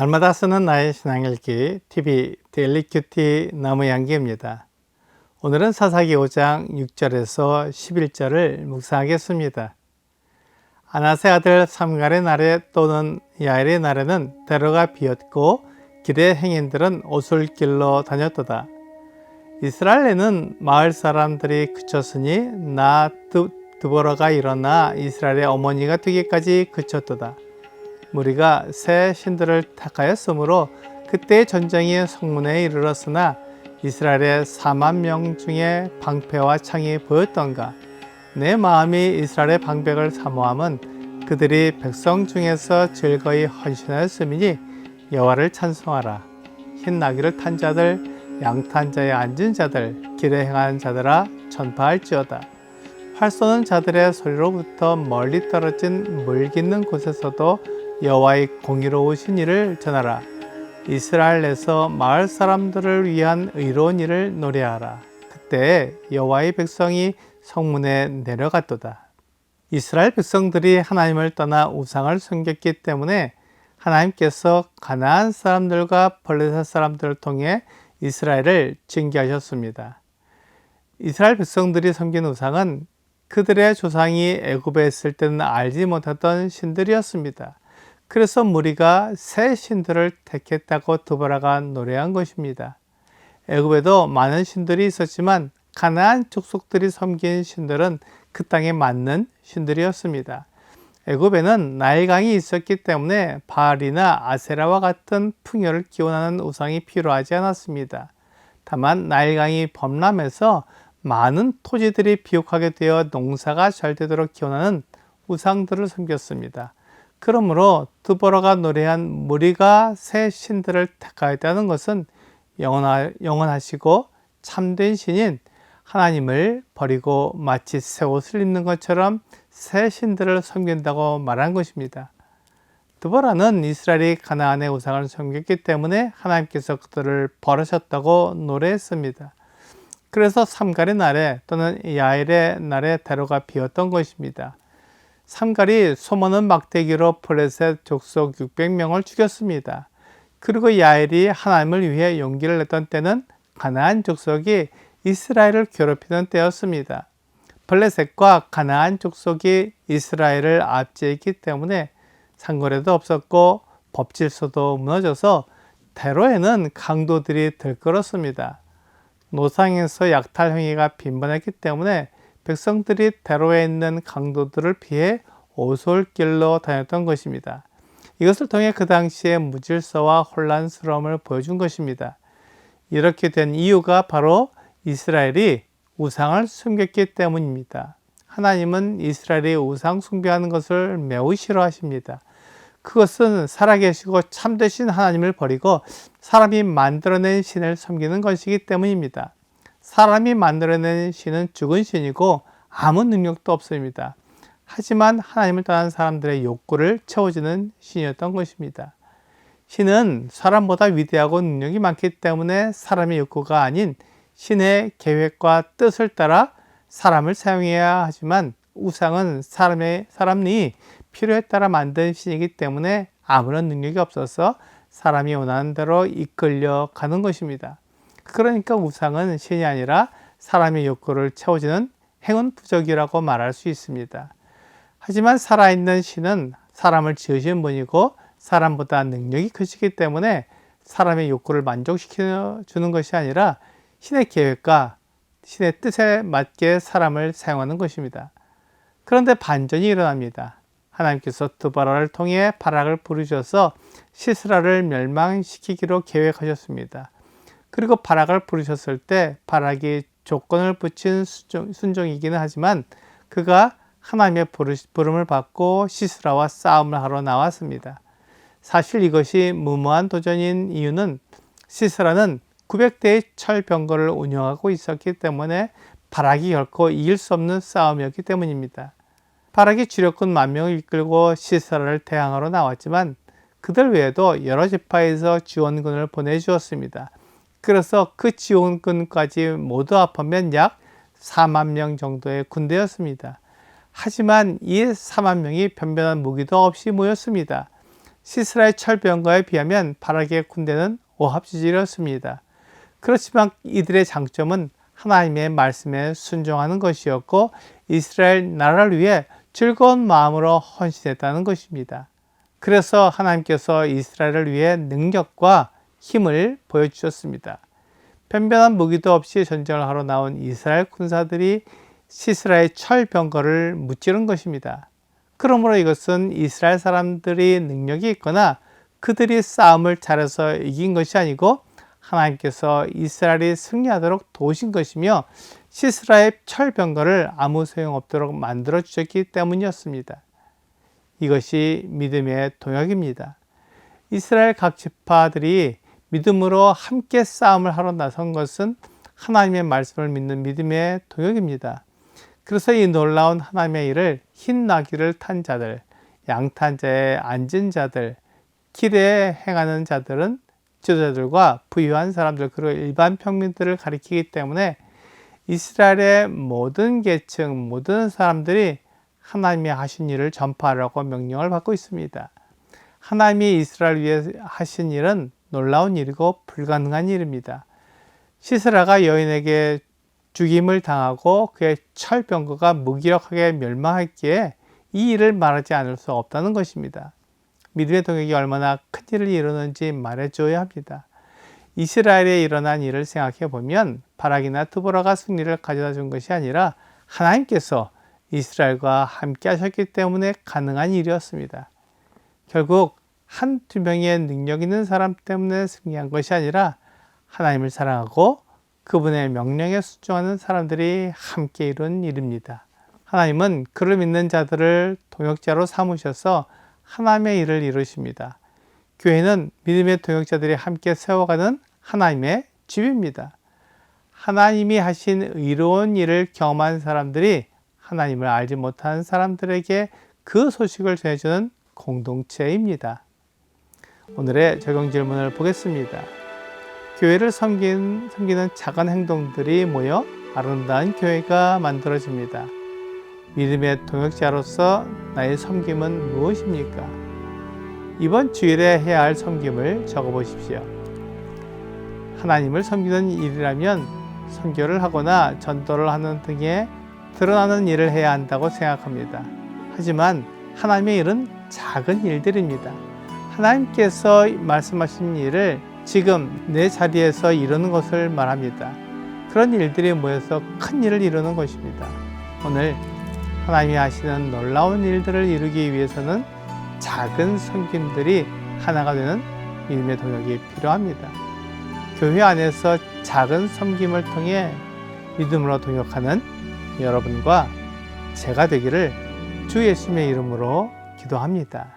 날마다 쓰는 나의 신앙일기 TV 데일리 큐티 나무양기입니다. 오늘은 사사기 5장 6절에서 11절을 묵상하겠습니다. 아나세 아들 삼갈의 날에 또는 야엘의 날에는 대로가 비었고 길의 행인들은 오솔길로 다녔도다. 이스라엘에는 마을 사람들이 그쳤으니 나 드보라가 일어나 이스라엘의 어머니가 되기까지 그쳤도다. 무리가 새 신들을 택하였으므로 그때 전쟁이 성문에 이르렀으나 이스라엘의 4만 명 중에 방패와 창이 보였던가. 내 마음이 이스라엘의 방백을 사모함은 그들이 백성 중에서 즐거이 헌신하였음이니 여호와를 찬송하라. 흰 나귀를 탄 자들, 양탄 자에 앉은 자들, 길에 행한 자들아 전파할지어다. 활 쏘는 자들의 소리로부터 멀리 떨어진 물 깃는 곳에서도 여호와의 공의로우신 일을 전하라. 이스라엘에서 마을 사람들을 위한 의로운 일을 노래하라. 그때 여호와의 백성이 성문에 내려갔도다. 이스라엘 백성들이 하나님을 떠나 우상을 섬겼기 때문에 하나님께서 가나안 사람들과 블레셋 사람들을 통해 이스라엘을 징계하셨습니다. 이스라엘 백성들이 섬긴 우상은 그들의 조상이 애굽에 있을 때는 알지 못했던 신들이었습니다. 그래서 무리가 새 신들을 택했다고 드보라가 노래한 것입니다. 애굽에도 많은 신들이 있었지만 가나안 족속들이 섬긴 신들은 그 땅에 맞는 신들이었습니다. 애굽에는 나일강이 있었기 때문에 바알이나 아세라와 같은 풍요를 기원하는 우상이 필요하지 않았습니다. 다만 나일강이 범람해서 많은 토지들이 비옥하게 되어 농사가 잘 되도록 기원하는 우상들을 섬겼습니다. 그러므로 드보라가 노래한 무리가 새 신들을 택하였다는 것은 영원하시고 참된 신인 하나님을 버리고 마치 새 옷을 입는 것처럼 새 신들을 섬긴다고 말한 것입니다. 드보라는 이스라엘이 가나안의 우상을 섬겼기 때문에 하나님께서 그들을 벌하셨다고 노래했습니다. 그래서 삼갈의 날에 또는 야엘의 날에 대로가 비었던 것입니다. 삼갈이 소모는 막대기로 블레셋 족속 600명을 죽였습니다. 그리고 야엘이 하나님을 위해 용기를 냈던 때는 가나안 족속이 이스라엘을 괴롭히던 때였습니다. 블레셋과 가나안 족속이 이스라엘을 압제했기 때문에 상거래도 없었고 법질서도 무너져서 대로에는 강도들이 들끓었습니다. 노상에서 약탈 행위가 빈번했기 때문에 백성들이 대로에 있는 강도들을 피해 오솔길로 다녔던 것입니다. 이것을 통해 그 당시의 무질서와 혼란스러움을 보여준 것입니다. 이렇게 된 이유가 바로 이스라엘이 우상을 숨겼기 때문입니다. 하나님은 이스라엘이 우상 숭배하는 것을 매우 싫어하십니다. 그것은 살아계시고 참되신 하나님을 버리고 사람이 만들어낸 신을 섬기는 것이기 때문입니다. 사람이 만들어낸 신은 죽은 신이고 아무 능력도 없습니다. 하지만 하나님을 떠난 사람들의 욕구를 채워주는 신이었던 것입니다. 신은 사람보다 위대하고 능력이 많기 때문에 사람의 욕구가 아닌 신의 계획과 뜻을 따라 사람을 사용해야 하지만 우상은 사람이 필요에 따라 만든 신이기 때문에 아무런 능력이 없어서 사람이 원하는 대로 이끌려 가는 것입니다. 그러니까 우상은 신이 아니라 사람의 욕구를 채워주는 행운 부적이라고 말할 수 있습니다. 하지만 살아있는 신은 사람을 지으신 분이고 사람보다 능력이 크시기 때문에 사람의 욕구를 만족시켜 주는 것이 아니라 신의 계획과 신의 뜻에 맞게 사람을 사용하는 것입니다. 그런데 반전이 일어납니다. 하나님께서 드보라를 통해 바락을 부르셔서 시스라를 멸망시키기로 계획하셨습니다. 그리고 바락을 부르셨을 때 바락이 조건을 붙인 순종이기는 하지만 그가 하나님의 부름을 받고 시스라와 싸움을 하러 나왔습니다. 사실 이것이 무모한 도전인 이유는 시스라는 900대의 철병거를 운영하고 있었기 때문에 바락이 결코 이길 수 없는 싸움이었기 때문입니다. 바락이 주력군 10,000명을 이끌고 시스라를 대항하러 나왔지만 그들 외에도 여러 지파에서 지원군을 보내주었습니다. 그래서 그 지원군까지 모두 합하면 약 4만 명 정도의 군대였습니다. 하지만 이 4만 명이 변변한 무기도 없이 모였습니다. 시스라의 철병거에 비하면 바락의 군대는 오합지졸이었습니다. 그렇지만 이들의 장점은 하나님의 말씀에 순종하는 것이었고 이스라엘 나라를 위해 즐거운 마음으로 헌신했다는 것입니다. 그래서 하나님께서 이스라엘을 위해 능력과 힘을 보여주셨습니다. 변변한 무기도 없이 전쟁을 하러 나온 이스라엘 군사들이 시스라의 철병거를 무찌른 것입니다. 그러므로 이것은 이스라엘 사람들이 능력이 있거나 그들이 싸움을 잘해서 이긴 것이 아니고 하나님께서 이스라엘이 승리하도록 도우신 것이며 시스라의 철병거를 아무 소용없도록 만들어 주셨기 때문이었습니다. 이것이 믿음의 동역입니다. 이스라엘 각 지파들이 믿음으로 함께 싸움을 하러 나선 것은 하나님의 말씀을 믿는 믿음의 동역입니다. 그래서 이 놀라운 하나님의 일을 흰 나귀를 탄 자들, 양탄자에 앉은 자들, 길에 행하는 자들은 지도자들과 부유한 사람들 그리고 일반 평민들을 가리키기 때문에 이스라엘의 모든 계층, 모든 사람들이 하나님이 하신 일을 전파하라고 명령을 받고 있습니다. 하나님이 이스라엘 위해 하신 일은 놀라운 일이고 불가능한 일입니다. 시스라가 여인에게 죽임을 당하고 그의 철병거가 무기력하게 멸망했기에 이 일을 말하지 않을 수 없다는 것입니다. 믿음의 동역이 얼마나 큰 일을 이루는지 말해줘야 합니다. 이스라엘에 일어난 일을 생각해 보면 바락이나 드보라가 승리를 가져다 준 것이 아니라 하나님께서 이스라엘과 함께 하셨기 때문에 가능한 일이었습니다. 결국 한두 명의 능력 있는 사람 때문에 승리한 것이 아니라 하나님을 사랑하고 그분의 명령에 순종하는 사람들이 함께 이룬 일입니다. 하나님은 그를 믿는 자들을 동역자로 삼으셔서 하나님의 일을 이루십니다. 교회는 믿음의 동역자들이 함께 세워가는 하나님의 집입니다. 하나님이 하신 의로운 일을 경험한 사람들이 하나님을 알지 못한 사람들에게 그 소식을 전해주는 공동체입니다. 오늘의 적용 질문을 보겠습니다. 교회를 섬기는 작은 행동들이 모여 아름다운 교회가 만들어집니다. 믿음의 동역자로서 나의 섬김은 무엇입니까? 이번 주일에 해야 할 섬김을 적어보십시오. 하나님을 섬기는 일이라면 선교를 하거나 전도를 하는 등의 드러나는 일을 해야 한다고 생각합니다. 하지만 하나님의 일은 작은 일들입니다. 하나님께서 말씀하신 일을 지금 내 자리에서 이루는 것을 말합니다. 그런 일들이 모여서 큰 일을 이루는 것입니다. 오늘 하나님이 하시는 놀라운 일들을 이루기 위해서는 작은 섬김들이 하나가 되는 믿음의 동역이 필요합니다. 교회 안에서 작은 섬김을 통해 믿음으로 동역하는 여러분과 제가 되기를 주 예수님의 이름으로 기도합니다.